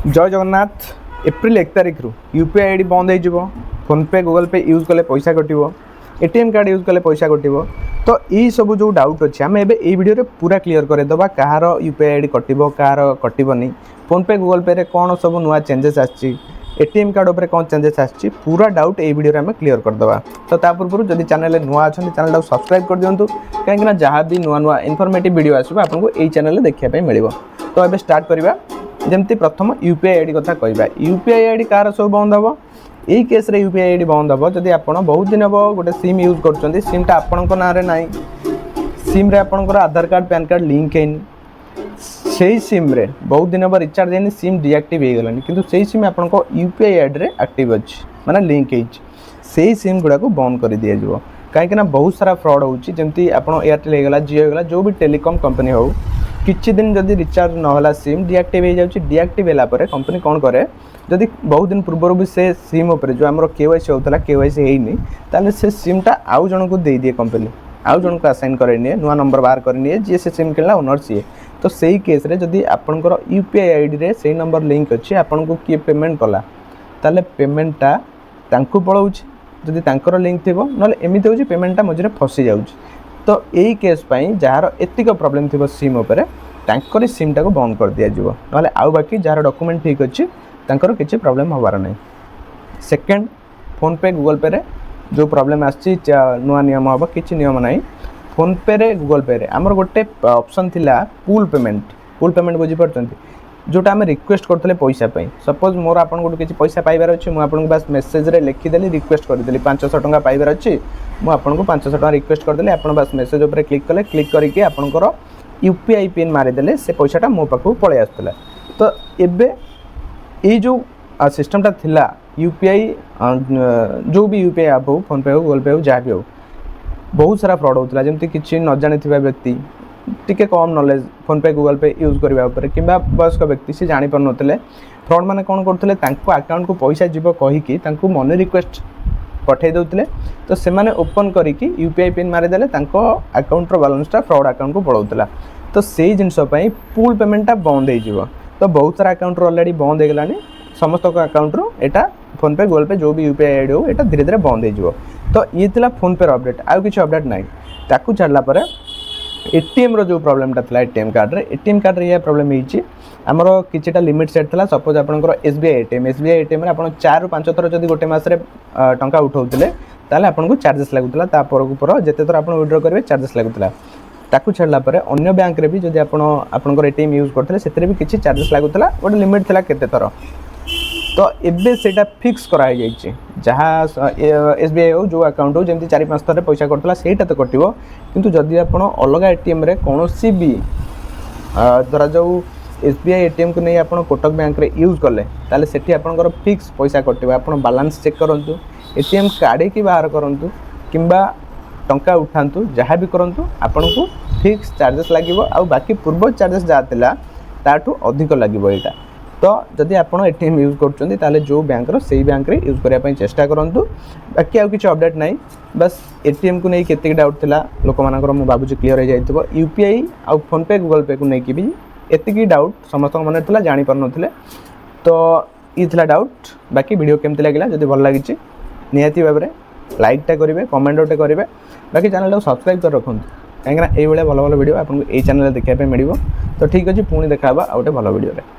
जय जगन्नाथ। एप्रिल 1 तारिख रु यूपीआई आईडी बंद हो फोनपे गूगल पे यूज कले पैसा कटो एटीएम कार्ड यूज कले पैसा कटो। तो यही सब जो डाउट अच्छे आम एवं ये वीडियो पूरा क्लीयर करदेवा कହାର यूपीआई आईडी कटो कହାର कटोनी फोनपे गूगल पे कौन सब नुआ चेंजेस आसी एटीएम कार्ड उपर कौन चेंजेस आसी पूरा डाउट ये वीडियो आम क्लीयर करदेवा। तो पूर्व जब चैनल नुआ अच्छा चैनल को सब्सक्राइब कर दिंतु कहीं जहाँ भी नुआ नुआ इनफॉर्मेटिव वीडियो आसो आपको यही चैनल देखा मिल। तो ये स्टार्ट करवा जमती प्रथम यूपीआई आईडी कथा कहवा। यूपीआई आईडी कार सब बंद हम यही केस रे यूपीआई आईडी बंद हम जदि आप बहुत दिन हम गोटे सिम यूज कर सिमटा आपण ना ना सिम्रे आपंकर आधार कार्ड पैन कार्ड लिंक है से सिम्रे बहुत दिन हम रिचार्ज है सिम डिआक्टिव हो गलानी किंतु से सिम आप यूपीआई आईडी रे एक्टिव अच्छी माने लिंक है सिम गुड़ा को बंद कर दि जाव कहीं बहुत सारा फ्रॉड होमती आप एयरटेल होगा जियो होगा जो भी टेलीकॉम कंपनी हो किछि दिन जदि रिचार्ज नहला सिम डिआक्टिव हो जाउछि डिआक्टिव होला परे कंपनी कौन करे जदि बहुत दिन पूर्व भी से सिम उपर जो आमर केवाईसी होता केवाईसी होइनी ताले से सिमटा आउ जन को दे दिए कंपनी आउ जन को असाइन करे निए नुआ नंबर बाहर करे निए जी से सिम किनला ओनर सी। तो सही केस रे जदि आपनकर यूपीआई आईडी रे सही नंबर लिंक अच्छी आपन को किए पेमेंट कला ताले पेमेंटटा तांकु पळौछि जदि तांकर लिंक थिबो नले एमिति होछि पेमेंटटा मझरे फसी जाउछि। तो यही केस पाई जार एतिक प्रॉब्लम थी सिम उपर तांकर सिमटा को बंद कर दि जाव ना आउ बाकी जार डॉक्यूमेंट ठीक अच्छी तांकर किसी प्रॉब्लम हबार नहीं। सेकेंड फोनपे गूगल पे रे जो प्रॉब्लम आसी नुआ नियम हम किसी नियम ना फोनपे रे गूगल पे रे आमर गोटे ऑप्शन थिला पूल पेमेंट बुझीपार जोटा आम रिक्वेस्ट करते पैसा सपोज मोर आपन गोटे किसी पैसा पाइबार अच्छे मुझे बास मेसेज रे लिखिदेली रिक्वेस्ट करदेली 500 टंका पाइबार अच्छी मुझे 500 टंका रिक्वेस्ट करदेली आप बास मेसेज उपर क्लिक कले क्लिक करके आपंकर यूपीआई पिन मारिदेले से पैसाटा मो पाखु पलि आसुला। तो एबे ये जो सिस्टमटा थिला यूपीआई जो भी यूपीआई आप हो फोनपे हो गूगल पे हो जहाँ भी हो बहुत सारा फ्रॉड होता जमती किसी न जानी व्यक्ति टिके कम नॉलेज फोनपे गूगल पे यूज करने कि वयस्क व्यक्ति से जानी पार नथिले फ्रॉड माने कौन करते अकाउंट को पैसा जीव कहीकि मनी रिक्वेस्ट पठे दौले तो से ओपन करिकी यूपीआई पिन मारिदेले अकाउंट बालांसटा फ्रॉड अकाउंट को पड़ाऊला। तो से जिनसपाई पूल पेमेंटा बंद हो तो बहुत सारा अकाउंट ऑलरेडी बंद हो गलानी समस्त अकाउंट एटा फोनपे गूगल पे जो भी यूपीआई आईडी हो एटा धीरे धीरे बंद हो। तो ये थिला फोनपे अपडेट आउ किसी अपडेट ना ताकू छाड़ला परे एटीएम रो जो प्रॉब्लमटा था एटीएम कार्ड रे यह प्रॉब्लम होइछि आमर किछिटा लिमिट सेट था सपोज आपनकर एसबीआई एटीएम रे आपण 4 ରୁ 5 थर जदि गोटे मास रे टंका उठाउतले ताले आपनको चार्जेस लागुतला ता पर जेते थर आपण विड्रॉ करबे चार्जेस लागुतला ताकू छाड़ला परे अन्य बैंक रे भी जदि आपनकर एटीएम यूज करथले सेतरे भी किछि चार्जेस लागुतला गोटे लिमिट थिला केते थर। तो एबे सेटा फिक्स कराई जाइछि जहाँ एसबीआई हो जो अकाउंट हो जमती 4-5 थर पैसा कटला सेटा तो कटिवो किंतु जदि आपण अलग एटीएम रे कोनोसी भी धरा जाऊ एसबीआई एटीएम को नहीं आप कोटक बैंक रे यूज कले ताले सेठी आपनकर फिक्स पैसा कटिवो आपण बैलेंस चेक करंतु एटीएम काढे की बाहर करंतु किंबा टंका उठांतु जहाँ भी करंतु आपनको फिक्स चार्जेस लागिवो आ बाकी पूर्व चार्जेस जहाँ थिला ताठू अधिक लागिवो एटा। तो जदि आप एटीएम यूज करछंती ताले जो बैंक रो सेही बैंक रे यूज करिया पई चेष्टा करंतु बाकी आउ किछि अपडेट नाही बस एटीएम को नहीं केते डाउट थिला लोक मानकर मो बाबूजी क्लियर हो जाइतबो यूपीआई आ फोनपे गूगल पे को नहीं कि भी एतिकी डाउट समस्त मन थिला जानि पर नथिले। तो ई थिला डाउट बाकी वीडियो केमति लागिला जदि भल लागिछि निहाती भाबरे लाइकटा करिवे कमेंटटा करिवे बाकी चैनल को सब्सक्राइब कर रखंतु कहीं ये भल भल वीडियो आपको यही चैनल देखा मिल। तो ठीक अच्छे पुणी देखा आ गोटे भल वीडियो।